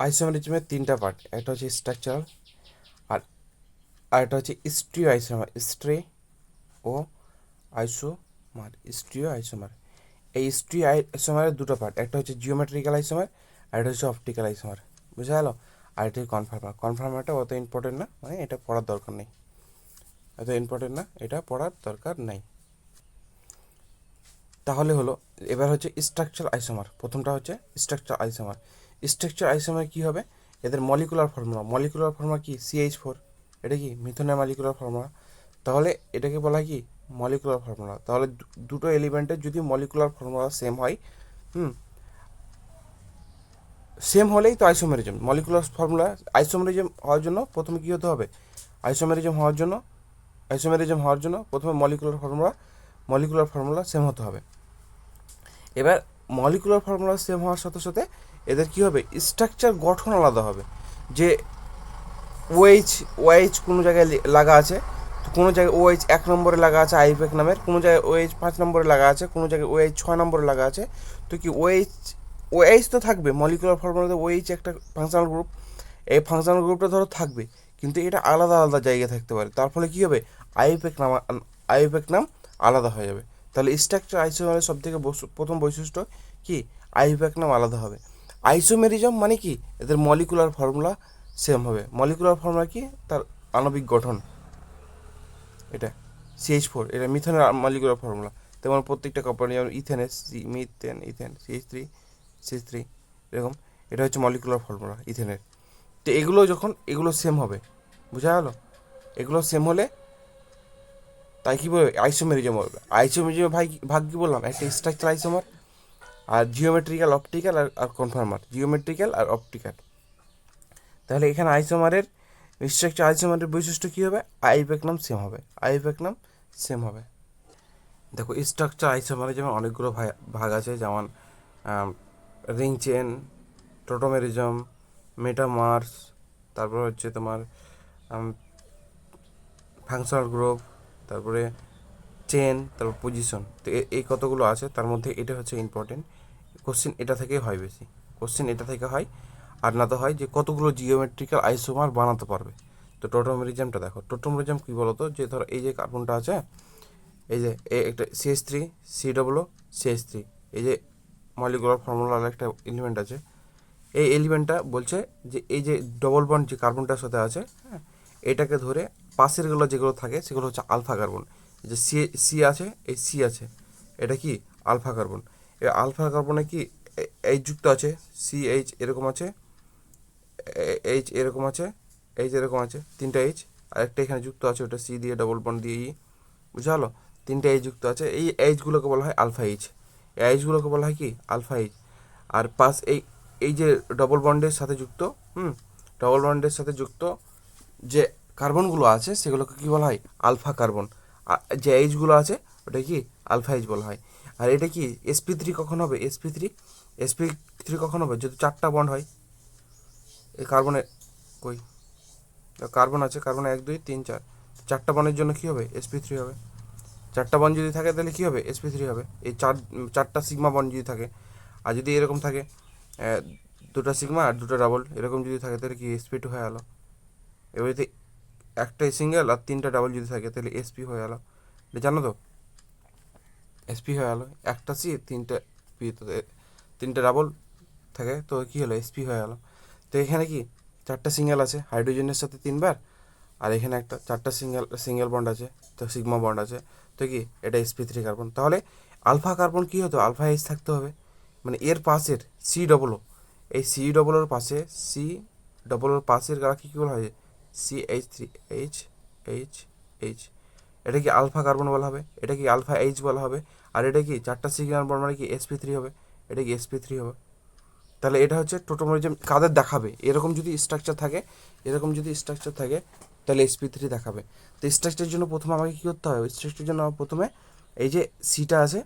আইসোমারিজমের তিনটা পার্ট, একটা হচ্ছে স্ট্রাকচারাল, আর আরেকটা হচ্ছে স্ট্রিও আইসোমার, স্ট্রে ও আইসোমার, স্ট্রিও আইসোমার। এই স্ট্রিও আইসোমারের দুটো পার্ট, একটা হচ্ছে জিওমেট্রিক্যাল আইসোমার আর একটা হচ্ছে অপটিক্যাল আইসোমার, বুঝা গেল? আর এটা কনফার্মার। কনফার্মারটা অত ইম্পর্টেন্ট না, মানে এটা পড়ার দরকার নেই, এত ইম্পর্টেন্ট না, এটা পড়ার দরকার নাই। তাহলে হলো, এবার হচ্ছে স্ট্রাকচার আইসোমার। প্রথমটা হচ্ছে স্ট্রাকচার আইসোমার। স্ট্রাকচার আইসোমার কী হবে? এদের মলিকুলার ফর্মুলা, মলিকুলার ফর্মুলা কি? CH4। এটা কি মিথনের মলিকুলার ফর্মুলা। তাহলে এটাকে বলা হয় কি? Molecular formula. তাহলে দুটো এলিমেন্টের যদি মলিকুলার ফর্মুলা সেম হয়, হুম, সেম হলেই তো আইসোমেরিজম। মলিকুলার ফর্মুলা আইসোমেরিজম হওয়ার জন্য প্রথমে কী হতে হবে? আইসোমেরিজম হওয়ার জন্য, আইসোমেরিজম হওয়ার জন্য প্রথমে মলিকুলার ফর্মুলা সেম হতে হবে। এবার মলিকুলার ফর্মুলা সেম হওয়ার সাথে সাথে এদের কী হবে? স্ট্রাকচার গঠন আলাদা হবে। যে ওএইচ, ওএইচ কোনো জায়গায় লাগা আছে, তো কোনো জায়গায় ওএইচ 1 নম্বরে লাগা আছে আইপ্যাক নামের, কোনো জায়গায় ওএইচ 5 নম্বরে লাগা আছে, কোনো জায়গায় ওএইচ 6 নম্বরে লাগা আছে। তো কি ওএইচ, ওএইচ তো থাকবে মলিকুলার ফর্মুলাতে, ওএইচ একটা ফাংশনাল গ্রুপ, এই ফাংশনাল গ্রুপটা ধরো থাকবে, কিন্তু এটা আলাদা আলাদা জায়গায় থাকতে পারে। তার ফলে কী হবে? আইপ্যাক নাম, আইপ্যাক নাম আলাদা হয়ে যাবে। তাহলে স্ট্রাকচার আইসোমারের সব থেকে প্রথম বৈশিষ্ট্য কি? আইপ্যাক নাম আলাদা হবে। আইসোমেরিজম মানে কি? এদের মলিকুলার ফর্মুলা সেম হবে। মলিকুলার ফর্মুলা কি? তার আণবিক গঠন, এটা CH4, এটা মিথেনের মলিকুলার ফর্মুলা। তেমন প্রত্যেকটা কোম্পানি, যেমন ইথেনের মিথেন, ইথেন, CH3 এরকম, এটা হচ্ছে মলিকুলার ফর্মুলা ইথেনের। তো এগুলো যখন এগুলো সেম হবে, বোঝা গেল? এগুলো সেম হলে তাই কী বলবে? আইসোমেরিজম হবে। আইসোমেরিজম ভাগ কী বললাম? একটা স্ট্রাকচার আইসোমার, আর জিওমেট্রিক্যাল, অপটিক্যাল, আর কনফার্মার। Geometrical R optical. তাহলে এখানে আইসোমারের, স্ট্রাকচার আইসোমারের বৈশিষ্ট্য কী হবে? আইপ্যাক নাম সেম হবে, আইপ্যাক নাম সেম হবে। দেখো স্ট্রাকচার আইসোমারে যেমন অনেকগুলো ভাগ আছে, যেমন রিং চেন, টোটোমেরিজম, মেটামার্স, তারপর হচ্ছে তোমার ফাংশনাল গ্রুপ, তারপরে চেন, তারপর পজিশন। তো এই কতগুলো আছে, তার মধ্যে এটা হচ্ছে ইম্পর্টেন্ট। কোশ্চেন এটা থেকেই হয় বেশি, কোশ্চেন এটা থেকে হয়। আর না তো হয় যে কতগুলো জিওমেট্রিক্যাল আইসোমার বানাতে পারবে। তো টোটোমেরিজমটা দেখো, টোটোমেরিজম কী বলতো? যে ধরো এই যে কার্বনটা আছে, এই যে একটা CH3, CH3, এই যে মলিকুলার ফর্মুলার একটা এলিমেন্ট আছে, এই এলিমেন্টটা বলছে যে এই যে ডবল বন্ড যে কার্বনটার সাথে আছে, হ্যাঁ, এটাকে ধরে পাশেরগুলো যেগুলো থাকে সেগুলো হচ্ছে আলফা কার্বন। যে সি আছে, এই সি আছে, এটা কি? Alpha carbon. এই আলফা কার্বনে কি এইচ যুক্ত আছে, CH এরকম আছে, এইচ এরকম আছে, এইচ এরকম আছে, তিনটা এইচ, আর একটা এখানে যুক্ত আছে, ওটা সি দিয়ে ডবল বন্ড দিয়ে বুঝা হলো? তিনটা এইচ যুক্ত আছে, এই এইচগুলোকে বলা হয় আলফা এইচ। এই এইচগুলোকে বলা হয় কি? Alpha H. আর পাস এই এই যে ডবল বন্ডের সাথে যুক্ত, হুম, ডবল বন্ডের সাথে যুক্ত যে কার্বনগুলো আছে সেগুলোকে কী বলা হয়? Alpha carbon. আর যে এইচগুলো আছে ওটা কি? আলফা এইচ বলা হয়। আর এটা কি sp3 কখন হবে? sp3 কখন হবে? যদি 4টা বন্ড হয় এই কার্বনের, কই কার্বন আছে, কার্বন 1 2 3 4, 4টা বন্ডের জন্য কী হবে? sp3 হবে। 4টা বন্ড যদি থাকে তাহলে কী হবে? sp3 হবে। এই চারটা সিগমা বন্ড যদি থাকে, আর যদি এরকম থাকে 2টা সিগমা আর 2টা ডাবল এরকম যদি থাকে, তাহলে কি? sp2 হয়ে গেলো। এবার যদি একটা সিঙ্গেল আর 3টা ডাবল যদি থাকে তাহলে sp হয়ে গেলো। এটা জানো তো? sp হয়ে গেলো। একটা সি, 3টা পি, তো 3টা ডাবল থাকে, তো কী হলো? sp হয়ে গেলো। তো এখানে কি 4টা সিঙ্গেল আছে হাইড্রোজেনের সাথে 3বার, আর এখানে একটা 4টা সিঙ্গেল বন্ড আছে, তো সিগমা বন্ড আছে, তো কি? এটা sp3 কার্বন। তাহলে আলফা কার্বন কী হতো? আলফা এইচ থাকতে হবে। মানে এর পাশের COO, এই COOর পাশে, COOর পাশের গাড়া কী বলা হয়? CH3, এইচ এইচ এইচ, এটা কি আলফা কার্বন বলা হবে, এটা কি আলফা এইচ বলা হবে। আর এটা কি 4টা সিগমা বন্ড, মানে কি sp3 হবে, এটা কি sp3 হবে। তাহলে এটা হচ্ছে টোটোমেরিজম কাদের দেখাবে? এরকম যদি স্ট্রাকচার থাকে, এরকম যদি স্ট্রাকচার থাকে, তাহলে sp3 দেখাবে। তো স্ট্রাকচারের জন্য প্রথমে আমাকে কী করতে হবে? স্ট্রাকচারের জন্য প্রথমে এই যে সিটা আছে,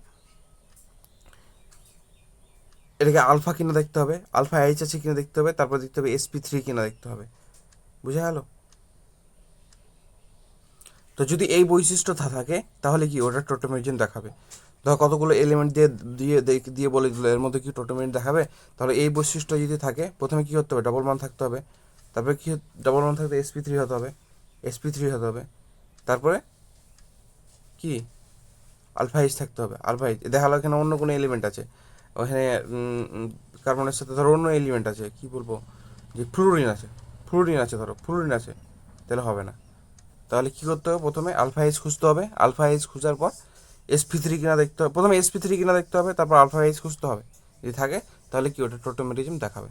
এটাকে আলফা কিনা দেখতে হবে, আলফা এইচ আছে কিনা দেখতে হবে, তারপর দেখতে হবে sp3 কিনা দেখতে হবে। বুঝা গেল? তো যদি এই বৈশিষ্ট্য থাকে তাহলে কি ওটা টোটোমেরিজম দেখাবে। ধর কতগুলো এলিমেন্ট দিয়ে দিয়ে দিয়ে বলে দিল এর মধ্যে কি টোটোমেরিজম দেখাবে, তাহলে এই বৈশিষ্ট্য যদি থাকে প্রথমে কী করতে হবে, ডবল বন্ড থাকতে হবে, তারপরে কি ডবল বন্ড থাকতে sp3 হতে হবে, sp3 হতে হবে, তারপরে কি আলফা এইচ থাকতে হবে, আলফা এইচ দেখালো এখানে অন্য কোনো এলিমেন্ট আছে, ওখানে কার্বনের সাথে ধরো অন্য এলিমেন্ট আছে, কি বলবো, যে ফ্লুরিন আছে, ফ্লুরিন আছে, ধরো ফ্লুরিন আছে, তাহলে হবে না। তাহলে কী করতে হবে, প্রথমে আলফা এইচ খুঁজতে হবে, আলফা এইচ খোঁজার পর sp3 কিনা দেখতে হবে, প্রথমে sp3 কিনা দেখতে হবে, তারপর আলফা এইচ খুঁজতে হবে, যদি থাকে তাহলে কি ওটা টোটোমেরিজম দেখাবে,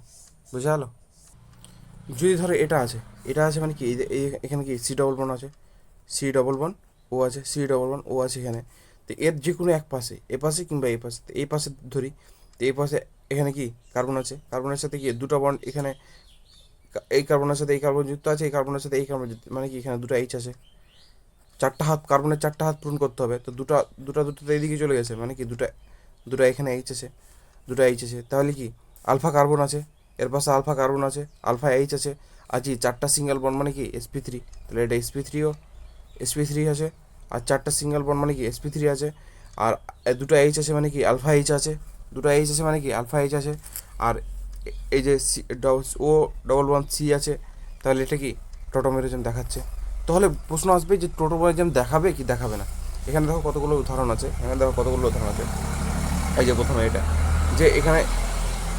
বুঝা গেলো। যদি ধরো এটা আছে, এটা আছে মানে কি এখানে কি সি ডবল বন্ড আছে, সি ডবল বন্ড ও আছে, সি ডবল বন্ড ও আছে এখানে, তো এর যে কোনো এক পাশে, এ পাশে কিংবা এই পাশে, তো এই পাশে ধরি, তো এই পাশে এখানে কি কার্বন আছে, কার্বনের সাথে কি দুটো বন্ড এখানে, এই কার্বনের সাথে এই কার্বন যুক্ত আছে, এই কার্বনের সাথে এই কার্বন যুক্ত, মানে কি এখানে দুটো এইচ আছে, চারটা হাত কার্বনের চারটা হাত পূরণ করতে হবে, তো দুটো এইদিকে চলে গেছে, মানে কি দুটো এখানে এইচ আছে, দুটো এইচ আছে, তাহলে কি আলফা কার্বন আছে, এর পাশে আলফা কার্বন আছে, আলফা এইচ আছে, আর জি চারটা সিঙ্গেল বন্ড মানে কি sp3, তাহলে এটা sp3 আছে, আর চারটা সিঙ্গেল বন্ড মানে কি sp3 আছে, আর দুটো এইচ আছে মানে কি আলফা এইচ আছে, দুটো এইচ আছে মানে কি আলফা এইচ আছে, আর এই যে ও ডবল ওয়ান সি আছে, তাহলে এটা কি টোটোমেরিজম দেখাচ্ছে। তাহলে প্রশ্ন আসবে যে টোটোমেরিজম দেখাবে কি দেখাবে না। এখানে দেখো কতগুলো উদাহরণ আছে, এখানে দেখো কতগুলো উদাহরণ আছে। এই যে প্রথমে এটা, যে এখানে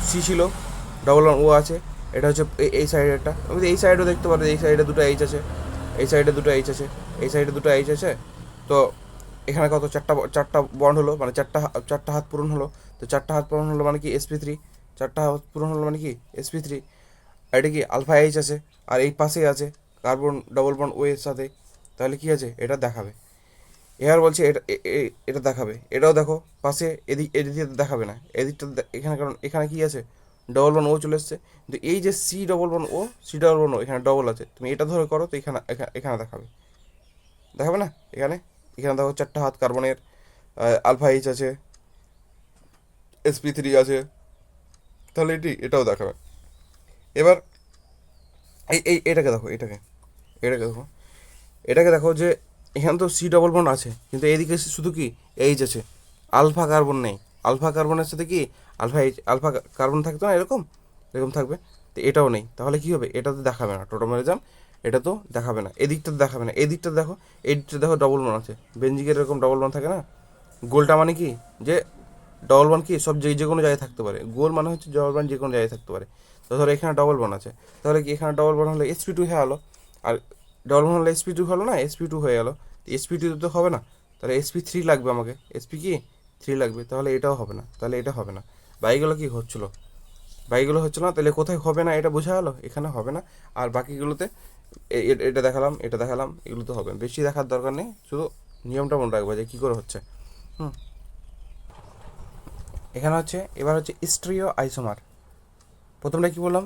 সি ছিল, ডবল ওয়ান ও আছে, এটা হচ্ছে এই সাইডেরটা, আমি এই সাইডেও দেখতে পারো, এই সাইডে দুটো এইচ আছে, এই সাইডে দুটো এইচ আছে, এই সাইডে দুটো এইচ আছে, তো এখানে কত চারটা বন্ড হলো, মানে চারটা হাত পূরণ হলো, তো চারটা হাত পূরণ হলো মানে কি sp3, চারটা হাত পূরণ হলো মানে কি sp3, আর এটা কি আলফা এইচ আছে, আর এই পাশেই আছে কার্বন ডবল বন্ড ও এর সাথে, তাহলে কি আছে এটা দেখাবে। এবার বলছে এটা এটা দেখাবে, এটাও দেখো পাশে, এদিকে দেখাবে না, এদিকটা এখানে, কারণ এখানে কি আছে ডবল ওয়ান ও চলে এসছে, কিন্তু এই যে সি ডবল ওয়ান ও এখানে ডবল আছে, তুমি এটা ধরে করো তো এখানে এখানে দেখাবে, দেখাবে না এখানে, এখানে দেখো চারটা হাত কার্বনের, আলফা এইচ আছে, sp3 আছে, তাহলে এটাও দেখাবে। এবার এটাকে দেখো, এটাকে দেখো, এটাকে দেখো যে এখানে তো সি ডবল বন্ড আছে, কিন্তু এইদিকে শুধু কি এইচ আছে, আলফা কার্বন নেই, আলফা কার্বনের সাথে কি আলফা কার্বন থাকতো না, এরকম এরকম থাকবে, তো এটাও নেই, তাহলে কি হবে, এটা তো দেখাবে না টোটোমেরিজম, এটা তো দেখাবে না, এদিকটা দেখাবে না, এদিকটা দেখো, এদিকটা দেখো ডবল বন্ড আছে, বেঞ্জিকের এরকম ডবল বন্ড থাকে না, গোলটা মানে কি যে ডবল বন্ড কি সব যে কোনো জায়গায় থাকতে পারে, গোল মানে হচ্ছে ডবল বন্ড যে কোনো জায়গায় থাকতে পারে, তো ধরো এখানে ডবল বন্ড আছে, তাহলে কি এখানে ডবল বন্ড হলে sp2 হয়ে গেলো, আর ডবল বন্ড হলে sp2 হলো না, sp2 হয়ে গেলো, sp2 তো হবে না, তাহলে sp3 লাগবে আমাকে, কি 3 লাগবে, তাহলে এটাও হবে না, তাহলে এটা হবে না, বা এইগুলো কি হচ্ছিলো, বা এইগুলো হচ্ছিল না, তাহলে কোথায় হবে না এটা বোঝা গেলো, এখানে হবে না, আর বাকিগুলোতে এটা দেখালাম, এগুলো তো হবে, বেশি দেখার দরকার নেই, শুধু নিয়মটা মনে রাখবে যে কী করে হচ্ছে। হুম, এখানে হচ্ছে এবার হচ্ছে স্টিরিও আইসোমার। প্রথমটা কি বললাম,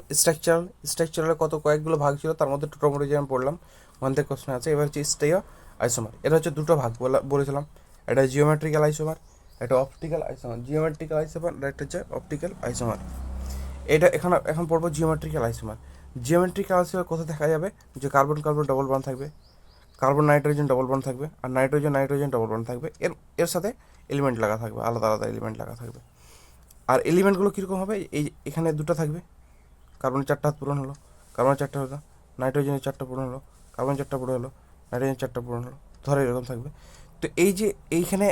স্ট্রাকচারালের কয়েকগুলো ভাগ ছিল, তার মধ্যে টোটোমেরিজম পড়লাম, ওখান থেকে কোশ্চেন আছে। এবার হচ্ছে স্টিরিও আইসোমার, এটা হচ্ছে দুটো ভাগ বলেছিলাম, এটা জিওমেট্রিক্যাল আইসোমার, এটা অপটিক্যাল আইসোমার, জিওমেট্রিক্যাল আইসোমার, এটা হচ্ছে অপটিক্যাল আইসোমার। এটা এখন পড়বো জিওমেট্রিক্যাল আইসোমার। জিওমেট্রিক্যাল আইসোমার কোথায় দেখা যাবে, যে কার্বন কার্বন ডবল বন্ড থাকবে, কার্বন নাইট্রোজেন ডবল বন্ড থাকবে, আর নাইট্রোজেন ডবল বন্ড থাকবে, এর সাথে এলিমেন্ট লাগা থাকবে, আলাদা আলাদা এলিমেন্ট লাগা থাকবে। আর এলিমেন্টগুলো কীরকম হবে, এখানে দুটো থাকবে, কার্বনের চারটা হাত পূরণ হলো, কার্বনের চারটা হলো, নাইট্রোজেনের চারটা পূরণ হলো, কার্বন চারটা পূরণ হলো, নাইট্রোজেন চারটা পূরণ হলো, ধরো এরকম থাকবে। তো এই যে এইখানে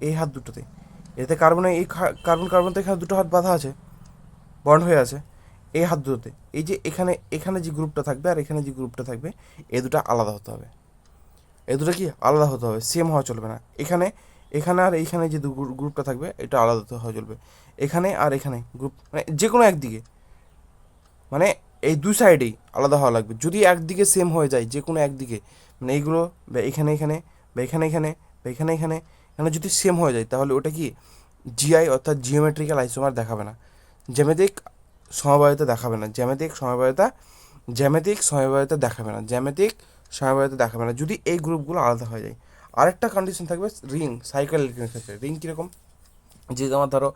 এই হাত দুটোতে, এতে কার্বনে কার্বন তো এখানে দুটো হাত বাঁধা আছে, বন্ড হয়ে আছে, এই হাত দুটোতে, এই যে এখানে যে গ্রুপটা থাকবে আর এখানে যে গ্রুপটা থাকবে, এই দুটো আলাদা হতে হবে, এই দুটো কি আলাদা হতে হবে, সেম হওয়া চলবে না। এখানে আর এইখানে যে গ্রুপটা থাকবে এটা আলাদা হওয়া চলবে, এখানে আর এখানে গ্রুপ মানে যে কোনো একদিকে, মানে এই দুই সাইডেই আলাদা হওয়া লাগবে। যদি একদিকে সেম হয়ে যায়, যে কোনো একদিকে, মানে এইগুলো বা এখানে বা এখানে যদি সেম হয়ে যায়, তাহলে ওটা কি অর্থাৎ জিওমেট্রিক্যাল আইসোমার দেখাবে না, জ্যামিতিক সমবায়িতা দেখাবে না, জ্যামিতিক সমবায়িতা দেখাবে না যদি এই গ্রুপগুলো আলাদা হয়ে যায়। আরেকটা কন্ডিশন থাকবে রিং, সাইকেল ক্ষেত্রে রিং কীরকম, যে তোমার ধরো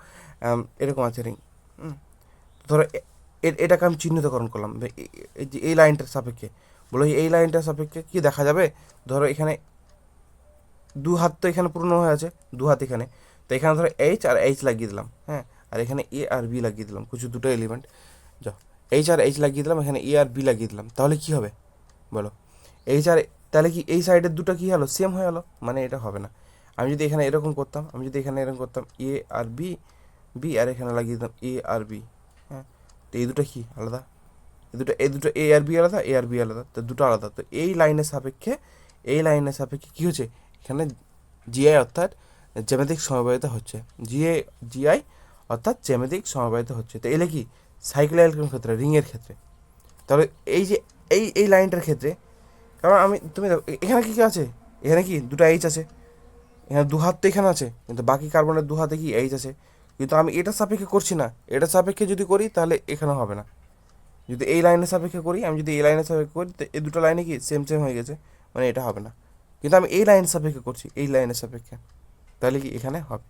এরকম আছে রিং, ধরো এটাকে আমি চিহ্নিতকরণ করলাম, এই লাইনটার সাপেক্ষে, বলো এই লাইনটার সাপেক্ষে কী দেখা যাবে, ধরো এখানে দু হাত তো এখানে পূর্ণ হয়ে আছে, দু হাত এখানে, তো এখানে ধরো এইচ আর এইচ লাগিয়ে দিলাম, হ্যাঁ, আর এখানে এ আর বি লাগিয়ে দিলাম, কিছু দুটো এলিমেন্ট, যাও এইচ আর এইচ লাগিয়ে দিলাম, এখানে এ আর বি লাগিয়ে দিলাম, তাহলে কি হবে বলো? এইচ আর, তাহলে কি এই সাইডের দুটো কি হলো, সেম হয়ে গেলো, মানে এটা হবে না। আমি যদি এখানে এরকম করতাম, আমি যদি এখানে এরকম করতাম এ আর বি, বি আর এখানে লাগিয়ে দিতাম এ আর বি, হ্যাঁ, তো এই দুটো কি আলাদা, এই দুটো এ আর বি আলাদা, এ আর বি আলাদা, তো দুটো আলাদা। তো এই লাইনের সাপেক্ষে, এই লাইনের সাপেক্ষে কী হচ্ছে এখানে জিআই অর্থাৎ জ্যামিতিক সমবায়িতা হচ্ছে, জিআই অর্থাৎ জ্যামিতিক সমবায়িতা হচ্ছে। তো এলে কি সাইক্লোইডের ক্ষেত্রে, রিংয়ের ক্ষেত্রে, তাহলে এই যে এই লাইনটার ক্ষেত্রে, কারণ আমি তুমি দেখো এখানে কী কী আছে, এখানে কি দুটো এইচ আছে, এখানে দু হাত তো এখানে আছে, কিন্তু বাকি কার্বনের দু হাতে কি এইচ আছে, কিন্তু আমি এটা সাপেক্ষে করছি না, এটা সাপেক্ষে যদি করি তাহলে এখানে হবে না। যদি এই লাইনের সাপেক্ষে করি, আমি যদি এই লাইনের সাপেক্ষে করি, তো এই দুটো লাইনে কি সেম সেম হয়ে গেছে, মানে এটা হবে না। কিন্তু আমি এই লাইনের সাপেক্ষে করছি, এই লাইনের সাপেক্ষে, তাহলে কি এখানে হবে।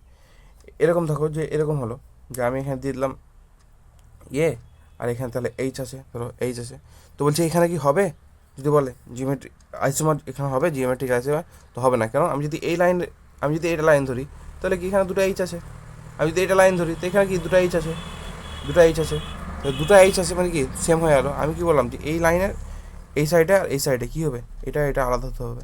এরকম দেখো যে এরকম হলো যে আমি এখানে দিয়ে দিলাম ইয়ে, আর এখানে তাহলে এইচ আছে, ধরো এইচ আছে, তো বলছি এখানে কি হবে, যদি বলে জিওমেট্রিক আইসোমার এখানে হবে, জিওমেট্রিক আইসোমার তো হবে না। কারণ আমি যদি এই লাইন, আমি যদি এটা লাইন ধরি, তাহলে কি এখানে দুটো এইচ আছে, আমি যদি এটা লাইন ধরি তো এখানে কি দুটো এইচ আছে, দুটো এইচ আছে, তো দুটো এইচ আছে মানে কি সেম হয়ে গেলো। আমি কি বললাম যে এই লাইনের এই সাইডে আর এই সাইডে কী হবে, এটা এটা আলাদা হতে হবে।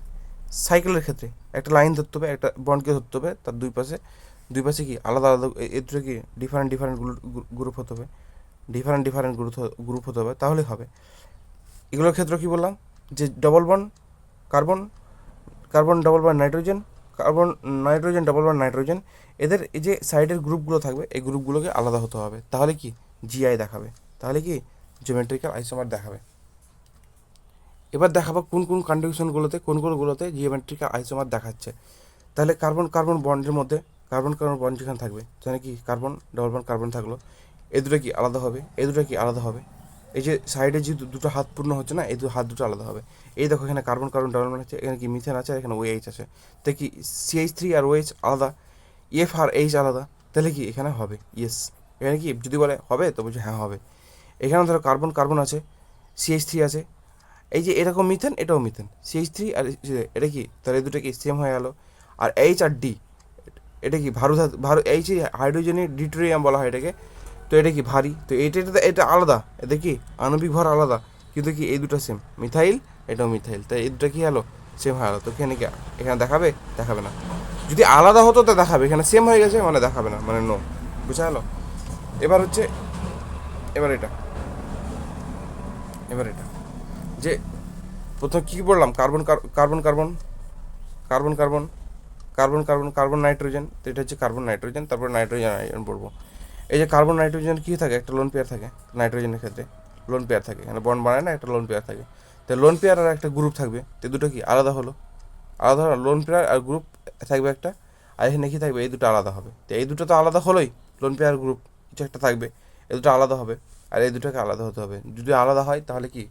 সাইকেলের ক্ষেত্রে একটা লাইন ধরতে হবে, একটা বন্ডকে ধরতে হবে, তার দুই পাশে কি আলাদা আলাদা, এর দুটো কি ডিফারেন্ট ডিফারেন্ট গ্রুপ হতে হবে, ডিফারেন্ট ডিফারেন্ট গ্রুপ হতে হবে, তাহলে হবে। এগুলোর ক্ষেত্রে কি বললাম যে double bond carbon, carbon double bond nitrogen, carbon nitrogen double bond nitrogen, এদের এই যে সাইডের গ্রুপগুলো থাকবে, এই গ্রুপগুলোকে আলাদা হতে হবে, তাহলে কি জিআই দেখাবে, তাহলে কি জিওমেট্রিক্যাল আইসোমার দেখাবে। এবার দেখাবো কোন কোন কন্ডিশনগুলোতে, কোন কোনগুলোতে জিওমেট্রিক্যাল আইসোমার দেখাচ্ছে। তাহলে কার্বন কার্বন বন্ডের মধ্যে, কার্বন কার্বন বন্ড যেখানে থাকবে, যেখানে কি কার্বন ডবল বন্ড কার্বন থাকলো, এই দুটো কি আলাদা হবে, এই দুটো কি আলাদা হবে, এই যে সাইডে যে দুটো হাত পূর্ণ হচ্ছে না, এই হাত দুটো আলাদা হবে। এই দেখো এখানে কার্বন কার্বন ডবল বন্ড আছে, এখানে কি মিথেন আছে, আর এখানে ওএইচ আছে, তো কি CH3 আর OH আলাদা, এফ আর এইচ আলাদা, তাহলে কি এখানে হবে ইয়েস। এখানে কি যদি বলে হবে, তো বলছে হ্যাঁ হবে। এখানে ধরো কার্বন কার্বন আছে, CH3 আছে, এই যে এরকম মিথেন, এটাও মিথেন, CH3 আর এটা কি, তাহলে এই দুটো কি সেম হয়ে গেল। আর এইচ আর ডি, এটা কি ভারু এইচ হাইড্রোজেনের ডিটোরিয়াম বলা হয় এটাকে, তো এটা কি ভারী, তো এটা আলাদা, এটা কি আণবিক ভর আলাদা, কিন্তু কি এই দুটো সেম, মিথাইল এটাও মিথাইল, তাই এই দুটো কি হলো সেম হয়ে গেলো। তো এখানে কি এখানে দেখাবে, দেখাবে না। যদি আলাদা হতো তো দেখাবে, এখানে সেম হয়ে গেছে মানে দেখাবে না, মানে নো, বুঝা গেলো। এবার হচ্ছে, এবার এটা, এবার এটা যে প্রথম কী বললাম, carbon carbon carbon carbon carbon carbon carbon carbon nitrogen, তো এটা হচ্ছে কার্বন নাইট্রোজেন, তারপর নাইট্রোজেন আয়ন পড়বো। এই যে কার্বন নাইট্রোজেন কী থাকে, একটা লোন পেয়ার থাকে, নাইট্রোজেনের ক্ষেত্রে লোন পেয়ার থাকে, এখানে বন্ড বানায় না, একটা লোন পেয়ার থাকে, তো লোন পেয়ার আর একটা গ্রুপ থাকবে, তো দুটো কি আলাদা হলো, আলাদা হলো, লোন পেয়ার আর গ্রুপ থাকবে একটা, আর এখানে কী থাকবে, এই দুটো আলাদা হবে, তো এই দুটো তো আলাদা হলোই, লোন পেয়ার গ্রুপ কিছু একটা থাকবে, এই দুটো আলাদা হবে, আর এই দুটোকে আলাদা হতে হবে। যদি আলাদা হয় তাহলে কি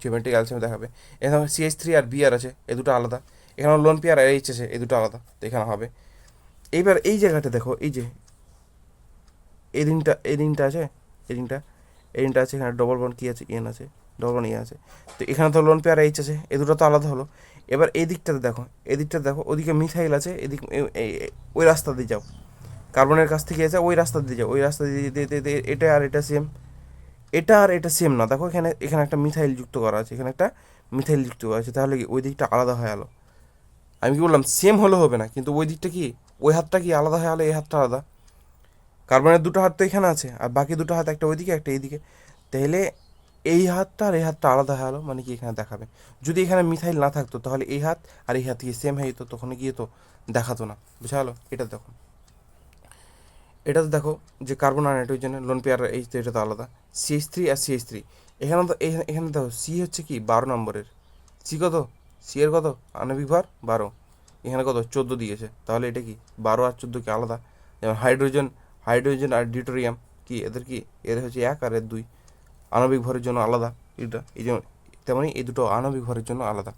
জিওমেট্রিক অ্যালসিয়াম দেখাবে। এখানে CH3 আর বি আর আছে, এই দুটো আলাদা, এখানে লোন পেয়ার আর এইচ আছে, এই দুটো আলাদা, তো এখানে হবে। এইবার এই জায়গাটা দেখো, এই যে এই রিংটা আছে, এই রিংটা আছে, এখানে ডবল বন্ড কী আছে, এন আছে, ডবল বন্ড আছে, তো এখানে তো লোন পেয়ার এইচ আছে, এই দুটো তো আলাদা হলো। এবার এই দিকটাতে দেখো, এই দিকটাতে দেখো, ওদিকে মিথাইল আছে, এদিক ওই রাস্তা দিয়ে যাও, কার্বনের কাছ থেকে এসে ওই রাস্তা দিয়ে যাও, ওই রাস্তা দিয়ে এটা আর এটা সেম, এটা আর এটা সেম না, দেখো এখানে এখানে একটা মিথাইল যুক্ত করা আছে, এখানে একটা মিথাইল যুক্ত করা আছে, তাহলে কি ওই দিকটা আলাদা হয়ে গেলো। আমি কি বললাম সেম হলে হবে না, কিন্তু ওই দিকটা কি, ওই হাতটা কি আলাদা হয়ে গেলো, এই হাতটা আলাদা, কার্বনের দুটো হাত তো এখানে আছে, আর বাকি দুটো হাত একটা ওইদিকে একটা এইদিকে, তাহলে এই হাতটা আর এই হাতটা আলাদা হয়ে গেলো, মানে কি এখানে দেখাবে। যদি এখানে মিথাইল না থাকতো তাহলে এই হাত আর এই হাত কি সেম হয়ে যেত, তখন গিয়ে তো দেখাতো না, বুঝা গেলো। এটা দেখো, এটা তো দেখো যে কার্বন আর নাইট্রোজেনের লোন পেয়ার এইচ, তো এটা তো আলাদা, CH3 আর CH3, এখানে তো এখানে দেখো সি হচ্ছে কি 12 নম্বরের, সি কত, সি এর কত আণবিক ভর 12, এখানে কত 14 দিয়েছে, তাহলে এটা কি 12 আর 14 কি আলাদা। যেমন হাইড্রোজেন আর ডিউটেরিয়াম কি, এদের কি এর হচ্ছে 1 আর এর 2, আণবিক ভরের জন্য আলাদা এটা, এই যেমন তেমনই এই দুটো আণবিক ভরের জন্য আলাদা।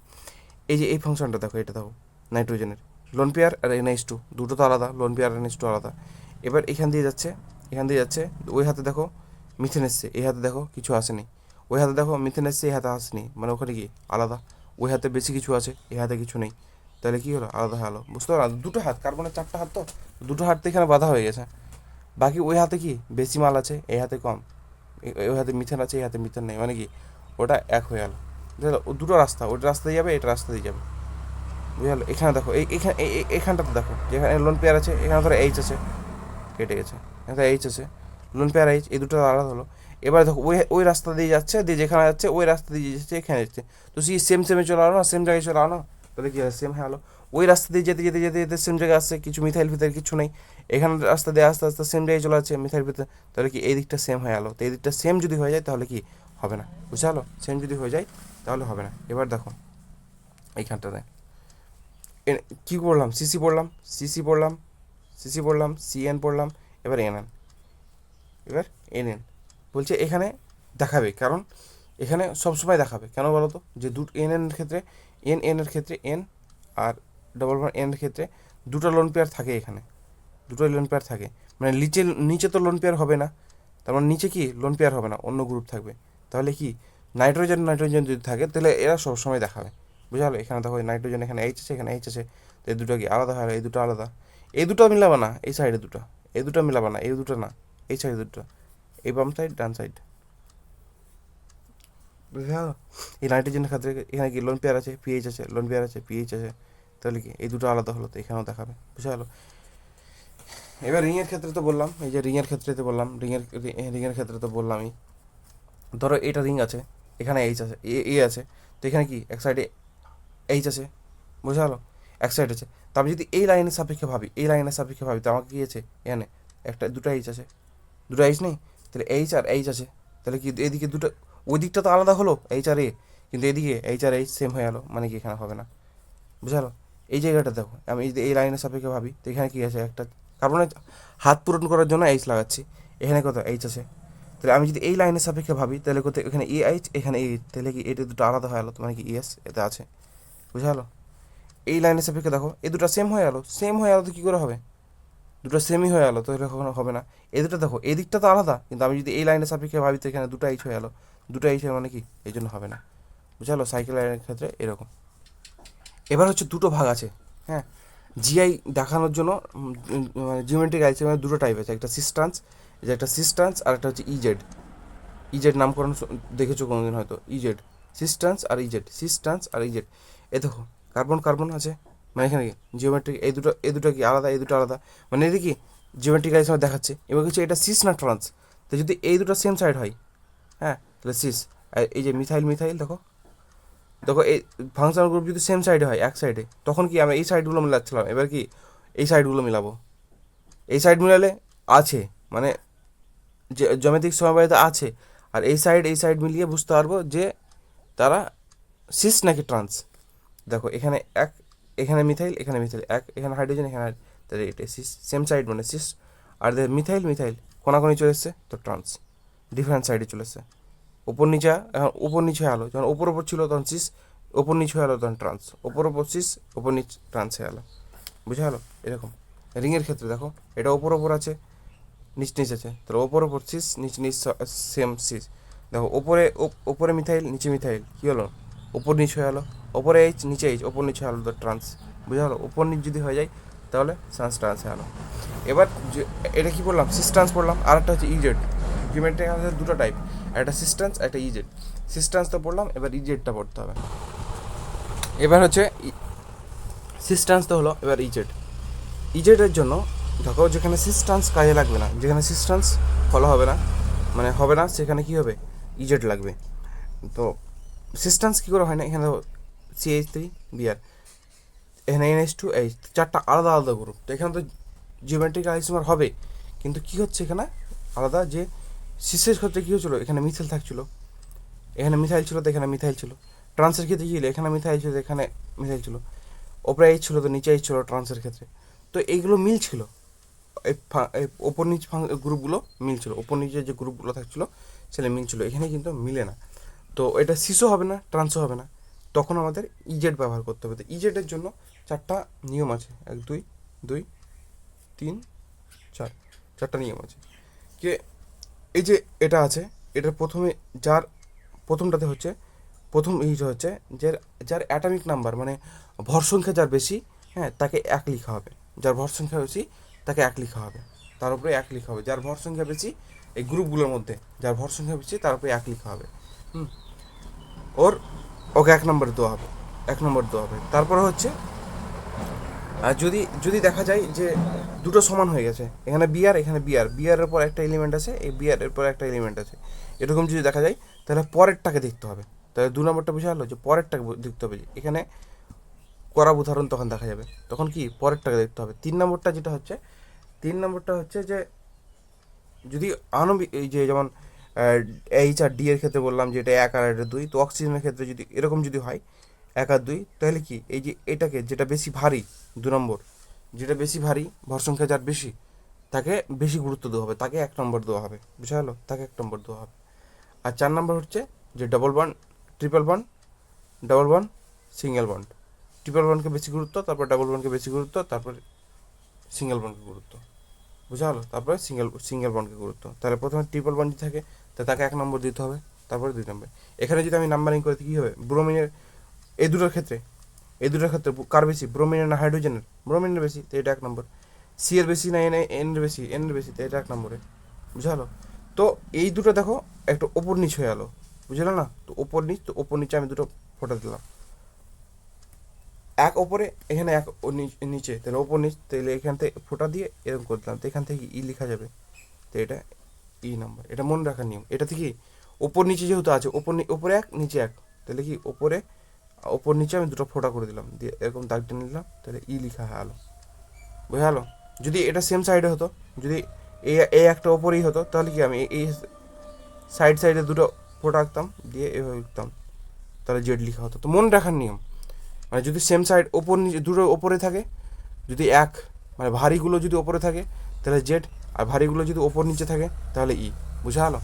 এই যে এই ফাংশনটা দেখো, এটা দেখো নাইট্রোজেনের লোন পেয়ার আর NH2 দুটো তো আলাদা, লোন পেয়ার আর NH2 আলাদা। এবার এখান দিয়ে যাচ্ছে, ওই হাতে দেখো মিথেন এসছে, এই হাতে দেখো কিছু আসেনি, ওই হাতে দেখো মিথেন এসছে, এই হাতে আসেনি, মানে ওখানে কি আলাদা, ওই হাতে বেশি কিছু আছে, এই হাতে কিছু নেই, তাহলে কী হলো, আলাদা হয়ে গেলো। বুঝতে পারো, দুটো হাত, কার্বনের 4টা হাত, তো দুটো হাত তো এখানে বাধা হয়ে গেছে। বাকি ওই হাতে কি বেশি মাল আছে, এই হাতে কম, ওই হাতে মিথেন আছে, এই হাতে মিথেন নেই, মানে কি ওটা এক হয়ে গেল। বুঝলো, ও দুটো রাস্তা, ওটা রাস্তা দিয়ে যাবে, এটা রাস্তা দিয়ে যাবে। বুঝলো, এখানে দেখো এইখানটাতে দেখো, যেখানে লোন পেয়ার আছে, এখানে ধরো এইচ আছে, কেটে গেছে, এখানে এইচ আছে, লোন পেয়ার এইচ, এই দুটো আলাদা হলো। এবার দেখো ওই ওই রাস্তা দিয়ে যাচ্ছে, দিয়ে যেখানে যাচ্ছে ওই রাস্তা দিয়ে যাচ্ছে, এখানে যাচ্ছে, তো সেই সেম সেমে চলে আলো না, সেম জায়গায় চলে আলো না, তাহলে কি হয়, সেম হয়ে আলো। ওই রাস্তা দিয়ে যেতে যেতে যেতে যেতে সেম জায়গায় আসছে, কিছু মিথাইল ফিথাইল কিছু নেই, এখানে রাস্তা দিয়ে আস্তে আস্তে সেম জায়গায় চলে যাচ্ছে মিথাইল ফিথাইল, তাহলে কি এই দিকটা সেম হয়ে আলো। তো এই দিকটা সেম যদি হয়ে যায় তাহলে কি হবে না, বুঝতে পারলো, সেম যদি হয়ে যায় তাহলে হবে না। এবার দেখো এইখানটাতে কী পড়লাম, সিসি পড়লাম, সিসি পড়লাম, সিসি পড়লাম, সিএন পড়লাম, এবার এনএন, এবার এনএন বলছে এখানে দেখাবে, কারণ এখানে সবসময় দেখাবে, কেন বলো তো, যে এন এর ক্ষেত্রে এন এর ক্ষেত্রে এন, আর ডবল বন্ড এন এর ক্ষেত্রে দুটো লোন পেয়ার থাকে, এখানে দুটো লোন পেয়ার থাকে, মানে নিচে নিচে তো লোন পেয়ার হবে না, তার মানে নিচে কি লোন পেয়ার হবে না, অন্য গ্রুপ থাকবে। তাহলে কি নাইট্রোজেন নাইট্রোজেন যদি থাকে তাহলে এরা সবসময় দেখাবে। বুঝা গেলো, এখানে দেখো নাইট্রোজেন, এখানে এইচ আছে, এখানে এইচ আছে, তো এই দুটো কি আলাদা হয়, এই দুটো আলাদা, এই দুটো মিলাবে না, এই সাইডে দুটো, এই দুটো মিলাবে না, এই দুটো না, এই সাইডে দুটো, এই বাম সাইড ডান সাইড। বুঝা গেলো, এই নাইট্রোজেনের ক্ষেত্রে এখানে কি লোন পেয়ার আছে, পিএইচ আছে, লোন পেয়ার আছে, পিএইচ আছে, তাহলে কি এই দুটো আলাদা হলো, তো এখানেও দেখাবে। বুঝা গেলো। এবার রিংয়ের ক্ষেত্রে তো বললাম, এই যে রিংয়ের ক্ষেত্রে তো বললাম, রিংয়ের ক্ষেত্রে তো বললামই, ধরো এটা রিং আছে, এখানে এইচ আছে, এ আছে, তো এখানে কি এক সাইডে এইচ আছে, বোঝা গেলো, এক সাইড আছে। তো আমি যদি এই লাইনের সাপেক্ষে ভাবি, এই লাইনের সাপেক্ষে ভাবি, তো আমাকে কি আছে, এখানে একটা দুটো এইচ আছে, দুটো এইচ নেই, তাহলে এইচ আর এইচ আছে, তাহলে কি এদিকে দুটো, ওই দিকটা তো আলাদা হলো এইচ আর এ, কিন্তু এদিকে এইচ আর এইচ সেম হয়ে গেলো, মানে কি এখানে হবে না। বুঝালো, এই জায়গাটা দেখো, আমি যদি এই লাইনের সাপেক্ষে ভাবি, তো এখানে কি আছে, একটা কার্বনের হাত পূরণ করার জন্য এইচ লাগাচ্ছি, এখানে কত এইচ আছে, তাহলে আমি যদি এই লাইনের সাপেক্ষে ভাবি, তাহলে কোথায় এখানে এ এইচ, এখানে এ, তাহলে কি এটা দুটো আলাদা হয়ে গেলো, মানে কি ইএস এতে আছে। বুঝা গেলো, এই লাইনের সাপেক্ষে দেখো এই দুটো সেম হয়ে গেলো, সেম হয়ে গেলো তো কী করে হবে, দুটো সেমই হয়ে গেলো, তো এটা কখনো হবে না। এই দুটো দেখো, এই দিকটা তো আলাদা, কিন্তু আমি যদি এই লাইনের সাপেক্ষে ভাবি, তো এখানে দুটো এইচ হয়ে গেলো, দুটো এইচ মানে কি এই জন্য হবে না। বুঝা গেলো, সাইকেল লাইনের ক্ষেত্রে এরকম। এবার হচ্ছে দুটো ভাগ আছে, হ্যাঁ, জিআই দেখানোর জন্য, মানে জিওমেট্রিক আইসোমার দুটো টাইপ আছে, একটা সিস্টান্স, যে একটা সিস্টান্স, আর একটা হচ্ছে ইজেড। ইজেড নামকরণ দেখেছো কোনোদিন হয়তো, ইজেড, সিস্টান্স আর ইজেড, সিস্টান্স আর ইজেড। এ দেখো কার্বন কার্বন আছে, মানে এখানে কি জিওমেট্রিক, এই দুটো কি আলাদা, এই দুটো আলাদা, মানে এদিকে কি জিওমেট্রিক আইসোমার দেখাচ্ছে। এবার কিছু এটা সিস না ট্রান্স, তো যদি এই দুটো সেম সাইড হয়, হ্যাঁ, তাহলে সিস। আর এই যে মিথাইল মিথাইল দেখো, দেখো এই ফাংশনাল গ্রুপ যদি সেম সাইডে হয়, এক সাইডে, তখন কি আমি এই সাইডগুলো মিলাচ্ছিলাম, এবার কি এই সাইডগুলো মিলাবো, এই সাইড মিলালে আছে, মানে যে জ্যামিতিক সমবায়িতা আছে, আর এই সাইড মিলিয়ে বুঝতে পারবো যে তারা সিস নাকি ট্রান্স। দেখো এখানে এক, এখানে মিথাইল, এখানে মিথাইল এক, এখানে হাইড্রোজেন, এখানে তাহলে এটা সিস, সেম সাইড মানে সিস। আর মিথাইল মিথাইল কোনাকোনি চলে এসছে, তো ট্রান্স, ডিফারেন্ট সাইডে চলে এসছে। ওপর নিচে, এখন ওপর নিচে হয়ে গেলো, যখন ওপর ওপর ছিল তখন সিস, ওপর নিচে হয়ে গেলো তখন ট্রান্স, ওপর ওপর সিস, ওপর নিচ ট্রান্স হয়ে গেলো। বুঝা গেলো, এরকম। রিংয়ের ক্ষেত্রে দেখো, এটা ওপর ওপর আছে, নিচ নিচ আছে, তাহলে ওপর ওপর সিস, নিচ নিচ সেম সিস। দেখো ওপরে ওপরে মিথাইল, নিচে মিথাইল, কী হলো, ওপর নিচ হয়ে গেলো, ওপরে এইচ নিচে এইচ, ওপর নিচে হয়ে গেলো, তো ট্রান্স। বুঝা গেলো, ওপর নিচ যদি হয়ে যায় তাহলে ট্রান্স হয়ে গেলো। এবার এটা কী পড়লাম, সিস্টান্স পড়লাম, আর একটা হচ্ছে ইজেড। জিওমেট্রিক আমাদের দুটো টাইপ, একটা সিস্টান্স, একটা ইজেড। সিস্টান্স তো পড়লাম, এবার ইজেডটা পড়তে হবে। এবার হচ্ছে সিস্টান্স তো হলো, এবার ইজেড। ইজেডের জন্য দেখো, যেখানে সিস্টান্স কাজে লাগবে না, যেখানে সিস্টান্স ফলো হবে না, মানে হবে না, সেখানে কী হবে, ইজেড লাগবে। তো সিস্টান্স কী করে হয় না, এখানে CH3 বিআর, এখানে NH2H, চারটা আলাদা আলাদা গ্রুপ, তো এখানে তো জিওমেট্রিক আইসোমার হবে, কিন্তু কী হচ্ছে এখানে আলাদা, যে সিসের ক্ষেত্রে কী হচ্ছিলো, এখানে মিথাইল থাকছিলো, এখানে মিথাইল ছিল, তো এখানে মিথাইল ছিল। ট্রান্সের ক্ষেত্রে কী হলো, এখানে মিথাইল ছিল, এখানে মিথাইল ছিল, ওপরে এইচ ছিল, তো নিচে এইচ ছিল ট্রান্সের ক্ষেত্রে। তো এইগুলো মিল ছিল, এই ওপর নিচ গ্রুপগুলো মিলছিল, ওপর নিচে যে গ্রুপগুলো থাকছিলো সেটা মিলছিল, এখানে কিন্তু মিলে না। তো এটা সিসও হবে না, ট্রান্সও হবে না, তখন আমাদের ইজেড ব্যবহার করতে হবে। তো ইজেডের জন্য চারটা নিয়ম আছে, 1 2 2 3 4, চারটা নিয়ম আছে। কে এই যে এটা আছে, এটার প্রথমে যার প্রথমটাতে হচ্ছে প্রথম এইটা হচ্ছে যে যার অ্যাটমিক নাম্বার মানে ভর সংখ্যা যার বেশি, হ্যাঁ, তাকে এক লিখা হবে। যার ভর সংখ্যা বেশি তাকে এক লিখা হবে, তার উপরে এক লিখা হবে। যার ভর সংখ্যা বেশি এই গ্রুপগুলোর মধ্যে যার ভর সংখ্যা বেশি তার উপরে এক লিখা হবে। হুম, ওর ওকে এক নম্বর দেওয়া হবে, এক নম্বর দেওয়া হবে। তারপরে হচ্ছে আর যদি যদি দেখা যায় যে দুটো সমান হয়ে গেছে, এখানে বিআর এখানে বিআর, বিআরের পর একটা এলিমেন্ট আছে, এই বিআরের পর একটা এলিমেন্ট আছে, এরকম যদি দেখা যায় তাহলে পরেরটাকে দেখতে হবে। তাহলে 2 নম্বরটা বুঝা হলো যে পরেরটাকে দেখতে হবে। এখানে করা উদাহরণ তখন দেখা যাবে, তখন কি পরেরটাকে দেখতে হবে। 3 নম্বরটা যেটা হচ্ছে, 3 নম্বরটা হচ্ছে যে যদি আণবিক এই যে যেমন এইচ আর ডি এর ক্ষেত্রে বললাম যে এটা 1 আর এটা 2, তো অক্সিজেনের ক্ষেত্রে যদি এরকম যদি হয় 1 আর 2, তাহলে কি এই যে এটাকে যেটা বেশি ভারী, 2 নম্বর যেটা বেশি ভারী, ভর সংখ্যা যার বেশি তাকে বেশি গুরুত্ব দেওয়া হবে, তাকে 1 নম্বর দেওয়া হবে। বুঝা গেলো? তাকে 1 নম্বর দেওয়া হবে। আর 4 নম্বর হচ্ছে যে double bond, triple bond, double bond, single bond. Triple বন্ডকে বেশি গুরুত্ব, তারপর ডবল বন্ডকে বেশি গুরুত্ব, তারপর সিঙ্গেল বন্ডকে গুরুত্ব। বুঝা হলো? তারপরে সিঙ্গেল বন্ডকে গুরুত্ব। তাহলে প্রথমে ট্রিপল বন্ড যদি থাকে তো তাকে 1 নম্বর দিতে হবে, তারপরে 2 নম্বর। এখানে যদি আমি নাম্বারিং করি কী হবে, ব্রোমিনের এই দুটোর ক্ষেত্রে, এই দুটোর ক্ষেত্রে কার বেশি, ব্রোমিনের না হাইড্রোজেনের? ব্রোমিনের বেশি, তো এটা 1 নম্বর। সি এর বেশি না এনের বেশি? এনের বেশি, তো এটা 1 নম্বরে। বুঝা হলো? তো এই দুটো দেখো একটু ওপর নিচ হয়ে গেলো, বুঝলে না? তো ওপর নিচ, তো ওপর নিচে আমি দুটো ফোটা দিলাম, এক ওপরে এখানে এক নিচে, তাহলে ওপর নিচ, তাহলে এখান থেকে ফোটা দিয়ে এরকম করে দিলাম, তো এখান থেকে ই লেখা যাবে। তো এটা ই নাম্বার, এটা মনে রাখার নিয়ম। এটা থেকে ওপর নিচে যেহেতু আছে, ওপরে এক নিচে এক, তাহলে কি ওপরে ওপর নিচে আমি দুটো ফোঁটা করে দিলাম, দিয়ে এরকম দাগ টেনে নিলাম, তাহলে ই লেখা হয়ে গেলো। বোঝা গেলো? যদি এটা সেম সাইডে হতো, যদি এই একটা ওপরেই হতো, তাহলে কি আমি এই সাইড সাইডে দুটো ফোঁটা আঁকতাম, দিয়ে এভাবে লিখতাম, তাহলে জেড লেখা হতো। তো মনে রাখার নিয়ম মানে যদি সেম সাইড ওপর নিচে দুটো ওপরে থাকে, যদি এক মানে ভারীগুলো যদি ওপরে থাকে তাহলে জেড, আর ভারীগুলো যদি ওপর নিচে থাকে তাহলে ই। বুঝা গেলো?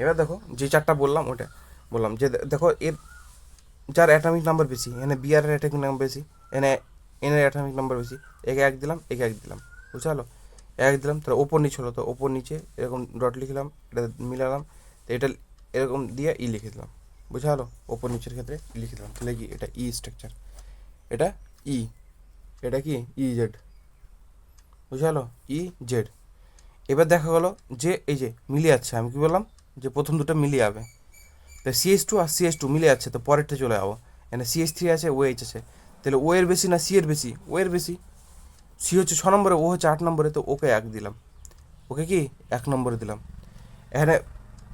এবার দেখো যে চারটা বললাম ওটা বললাম যে দেখো এর যার অ্যাটমিক নাম্বার বেশি, এখানে বিআর এর অ্যাটমিক নাম্বার বেশি, এনে এনের অ্যাটমিক নাম্বার বেশি, একে এক দিলাম, একে এক দিলাম। বুঝা গেলো? এক দিলাম, তাহলে ওপর নিচে হলো, তো ওপর নিচে এরকম ডট লিখলাম, এটা মিলালাম, তো এটা এরকম দিয়ে ই লিখে দিলাম। বুঝা গেলো? ওপর নিচের ক্ষেত্রে ই লিখে দিলাম, তাহলে কি এটা ই স্ট্রাকচার, এটা ই, এটা কি ই জেড। বুঝা গেলো? E Z. এবার দেখা গেলো যে এই যে মিলে যাচ্ছে, আমি কি বললাম যে প্রথম দুটো মিলে যাবে, তো CH2 আর CH2 মিলে যাচ্ছে, তো পরেরটা চলে যাবো। এখানে CH3 আছে, OH আছে, তাহলে ও এর বেশি না সি এর বেশি? ও এর বেশি। সি হচ্ছে 6 নম্বরে, ও হচ্ছে 8 নম্বরে, তো ওকে এক দিলাম, ওকে কি 1 নম্বরে দিলাম। এখানে